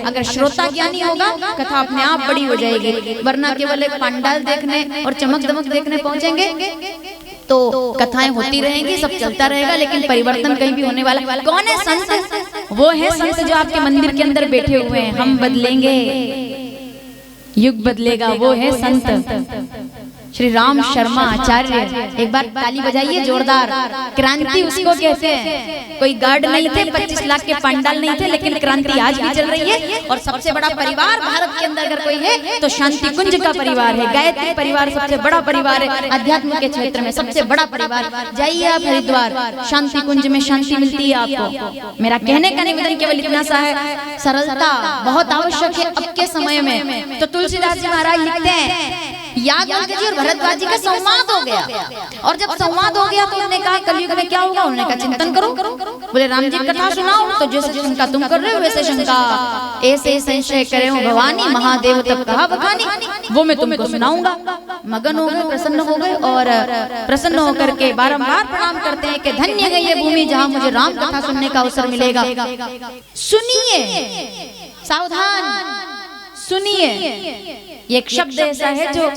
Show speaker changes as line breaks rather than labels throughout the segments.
अगर श्रोता ज्ञानी होगा कथा अपने आप बड़ी हो जाएगी, वरना केवल एक पंडाल देखने और चमक दमक देखने पहुंचेंगे तो कथाएं होती रहेंगी, सब चलता रहेगा, लेकिन परिवर्तन कहीं भी होने वाला कौन है? संत। वो है संत जो आपके मंदिर के अंदर बैठे हुए हैं। हम बदलेंगे, युग बदलेगा, वो है संत। श्री राम शर्मा आचार्य, एक बार ताली बजाइए जोरदार। क्रांति उसको कहते हैं। कोई गार्ड नहीं थे, 25 लाख के पंडाल नहीं थे, लेकिन क्रांति आज भी चल रही है। और सबसे बड़ा परिवार भारत के अंदर अगर कोई है तो शांति कुंज का परिवार है। गायत्री परिवार सबसे बड़ा परिवार है अध्यात्म के क्षेत्र में, सबसे बड़ा परिवार। जाइए आप हरिद्वार, शांति कुंज में शांति मिलती है आपको। मेरा कहने का निवेदन केवल इतना सा है, सरलता बहुत आवश्यक है अब के समय में। तो तुलसीदास जी महाराज लिखते हैं, याज्ञवल्क्य जी और भरद्वाज जी का संवाद हो गया, और जब संवाद हो गया तो उन्होंने कहा कलयुग में क्या होगा? उन्होंने कहा चिंतन करो। बोले राम जी कथा सुनाओ, तो जैसे शंका तुम कर रहे हो वैसे शंका ऐसे संशय करे हो भवानी, महादेव तब कहा बखानी, वो मैं तुमको सुनाऊंगा। मगन हो गए, प्रसन्न हो गए, और प्रसन्न होकर के बारंबार प्रणाम करते हैं कि धन्य है ये भूमि जहाँ मुझे राम कथा सुनने का अवसर मिलेगा। सुनिए, सावधान सुनिए, एक शब्द ऐसा है जो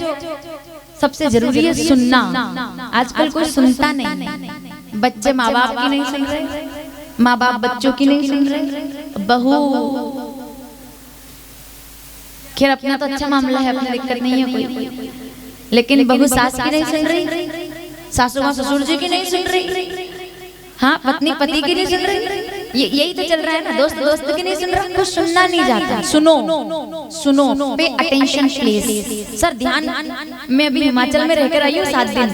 सबसे जरूरी है, सुनना। आजकल कोई सुनता नहीं। बच्चे माँ बाप की नहीं सुन रहे, माँ बाप बच्चों की नहीं सुन रहे, बहू, खैर अपना तो अच्छा मामला है, अपनी दिक्कत नहीं है कोई, लेकिन बहू सास की नहीं सुन रही, सासू माँ ससुर जी की नहीं सुन रही, हाँ पत्नी पति की नहीं सुन रही। यही तो चल रहा है ना, दोस्त दोस्त की नहीं सुन रहा, कुछ सुनना नहीं जाता। सुनो सुनो, पे अटेंशन प्लीज। सर ध्यान, मैं अभी हिमाचल में रहकर आई हूँ 7 दिन।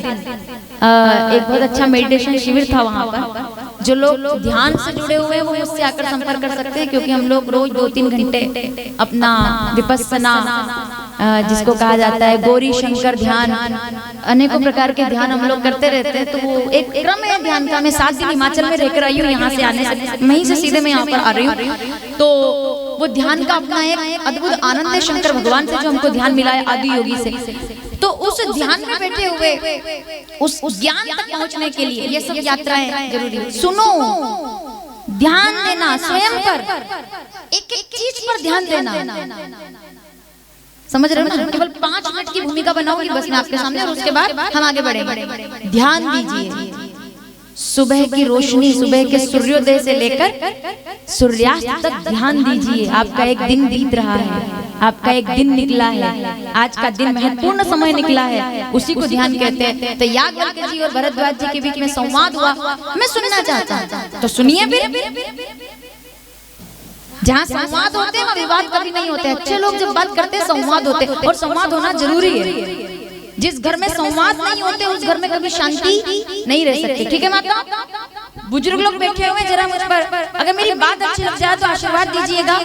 एक बहुत अच्छा मेडिटेशन शिविर था वहाँ पर। जो लोग ध्यान से जुड़े हुए हैं वो मुझसे आकर संपर्क कर सकते हैं, क्योंकि हम लोग रोज 2-3 घंटे अपना विपस्सना, जिसको कहा जाता है गौरी शंकर ध्यान, अनेकों प्रकार के ध्यान हम लोग करते रहते हैं। तो वो एक क्रम है ध्यान का। मैं 7 दिन हिमाचल में रहकर आई हूँ, यहाँ से आने से वहीं से सीधे मैं यहाँ पर आ रही हूँ। तो वो ध्यान का अपना एक अद्भुत आनंद है शंकर भगवान से जो हमको ध्यान मिला है आदि योगी से। तो उस ध्यान में बैठे हुए उस ज्ञान तक पहुंचने के लिए ये सब यात्राएं जरूरी है। सुनो, ध्यान देना, स्वयं पर एक एक चीज पर ध्यान देना। समझ रहे हो ना? केवल 5 मिनट की भूमिका बनाऊंगी बस मैं आपके सामने, और उसके बाद हम आगे बढ़ेंगे। ध्यान दीजिए, सुबह की रोशनी, सुबह के सूर्योदय से लेकर सूर्यास्त तक ध्यान दीजिए। आपका एक दिन बीत रहा है, आपका एक दिन निकला है, आज का दिन महत्वपूर्ण समय निकला है, उसी को ध्यान कहते हैं। तो याज्ञवल्क्य जी और भरद्वाज जी के बीच में संवाद हुआ, मैं सुनना चाहता हूँ, तो सुनिए। फिर जहाँ संवाद होते हैं वहाँ विवाद कभी नहीं होते। अच्छे लोग जब बात करते हैं संवाद होते हैं, और संवाद होना जरूरी है। जिस घर में संवाद नहीं होते उस घर में कभी शांति नहीं रह सकती। ठीक है माता? बुजुर्ग लोग बैठे हुए, जरा मुझ पर अगर मेरी बात अच्छी लग जाए तो आशीर्वाद दीजिएगा।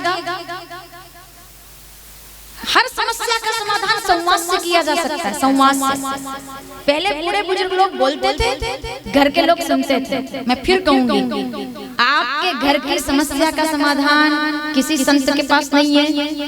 हर समस्या का समाधान संवाद से किया जा सकता है। संवाद से पहले बूढ़े बुजुर्ग लोग बोलते थे, घर के लोग सुनते थे। मैं फिर कहूंगी, आपके घर की समस्या का समाधान किसी संत के पास नहीं है,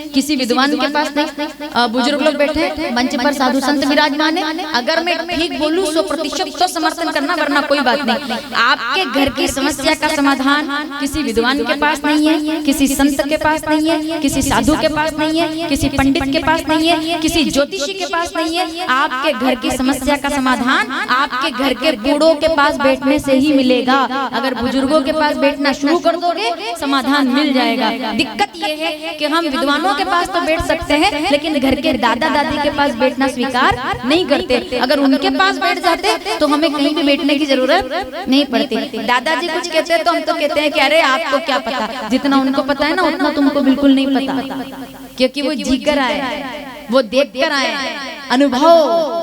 किसी विद्वान के पास नहीं। बुजुर्ग लोग बैठे, मंच पर साधु संत विराजमान है। अगर मैं ठीक बोलूं 100% तो समर्थन करना, वरना कोई बात नहीं। आपके घर की समस्या का समाधान किसी विद्वान के पास नहीं है, किसी संत के पास नहीं है, किसी साधु के पास नहीं है, किसी पंडित के पास नहीं है, किसी ज्योतिषी के पास नहीं है। आपके घर की समस्या का समाधान आपके घर के बूढ़ों के पास बैठने से ही मिलेगा। अगर बुजुर्गों के पास बैठना शुरू कर दोगे समाधान मिल जाएगा। दिक्कत यह है कि हम विद्वानों के पास तो बैठ सकते हैं, लेकिन घर के दादा दादी के पास बैठना स्वीकार नहीं करते। अगर उनके पास बैठ जाते तो हमें कहीं भी बैठने की जरूरत नहीं पड़ती। दादाजी कुछ कहते हैं तो हम तो कहते हैं कि अरे आपको क्या पता, जितना उनको पता है ना उतना तुमको बिल्कुल नहीं पता, क्योंकि वो जीकर आए, वो देख कर आए। अनुभव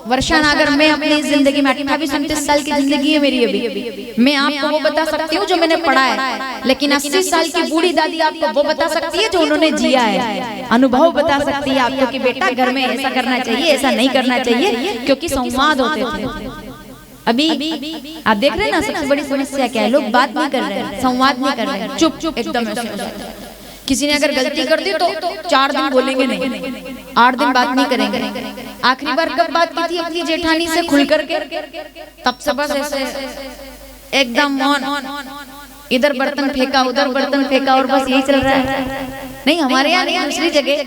वर्षा नागर, मैं अपनी जिंदगी में 28-29 साल की जिंदगी है मेरी अभी, मैं आपको वो बता सकती हूँ जो मैंने पढ़ा है, लेकिन 80 साल की बूढ़ी दादी आपको वो बता सकती है जो उन्होंने जिया है। अनुभव बता सकती है आपको कि बेटा घर में ऐसा करना चाहिए, ऐसा नहीं करना चाहिए, क्योंकि संवाद होते थे। अभी आप देख रहे हैं ना सबसे बड़ी समस्या क्या है, लोग बात नहीं कर रहे हैं, संवाद नहीं कर रहे हैं, चुप चुप एकदम। किसी ने अगर गलती कर दी तो 4 दिन बोलेंगे नहीं, 8 दिन बात नहीं करेंगे। आखिरी बार कब बात की थी अपनी जेठानी से खुल करके? तब से बस ऐसे एकदम मौन। इधर बर्तन फेंका, उधर बर्तन फेंका और बस यही चल रहा है। नहीं, हमारे यहाँ नहीं, दूसरी जगह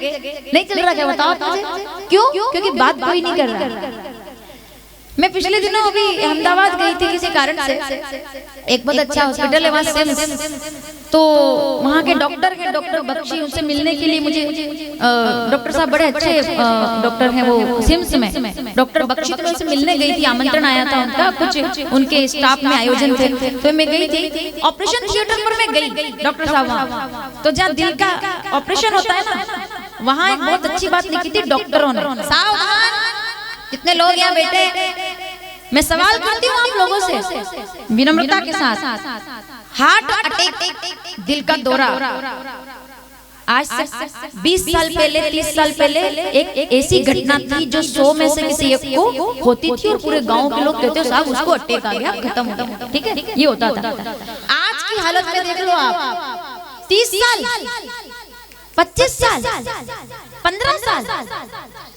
नहीं चल रहा। क्या बताओ मुझे क्यों? क्योंकि बात कोई नहीं कर रहा। मैं पिछले दिनों अभी अहमदाबाद गई थी किसी कारण से। एक बहुत अच्छा हॉस्पिटल है वहाँ सिम्स, तो वहाँ के डॉक्टर हैं, डॉक्टर बख्शी, उनसे मिलने के लिए मुझे डॉक्टर साहब बड़े अच्छे डॉक्टर हैं वो सिम्स में, डॉक्टर बख्शी, तो उनसे मिलने गई थी। आमंत्रण आया था उनका, कुछ उनके स्टाफ में आयोजन थे, तो मैं गई थी। ऑपरेशन थिएटर पर मैं गई डॉक्टर साहब वहाँ, तो जहाँ दिल का ऑपरेशन होता है ना, वहाँ एक बहुत अच्छी बात लिखी थी डॉक्टरों ने। सावधान जितने लोग यहाँ बैठे, मैं सवाल करती हूँ आप लोगों से विनम्रता के साथ, हार्ट अटैक, दिल का दौरा, आज से 20 साल पहले, 30 साल पहले एक ऐसी घटना थी जो 100 में से किसी एक को होती थी और पूरे गांव के लोग कहते हो साहब उसको अटैक आ गया, खत्म हो गया। ठीक है, ये होता था। आज की हालत में देख लो आप, 30 साल, 25 साल, 15 साल,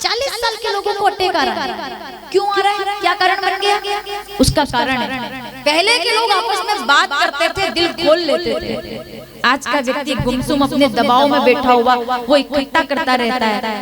40 साल के लोगों को अटैक आ रहा है। क्यों आ रहा है? क्या कारण बन गया? उसका कारण है, पहले के लोग आपस में बात करते थे, दिल खोल लेते थे। आज का व्यक्ति गुमसुम अपने दबाव में बैठा हुआ, वो इकट्ठा करता रहता है।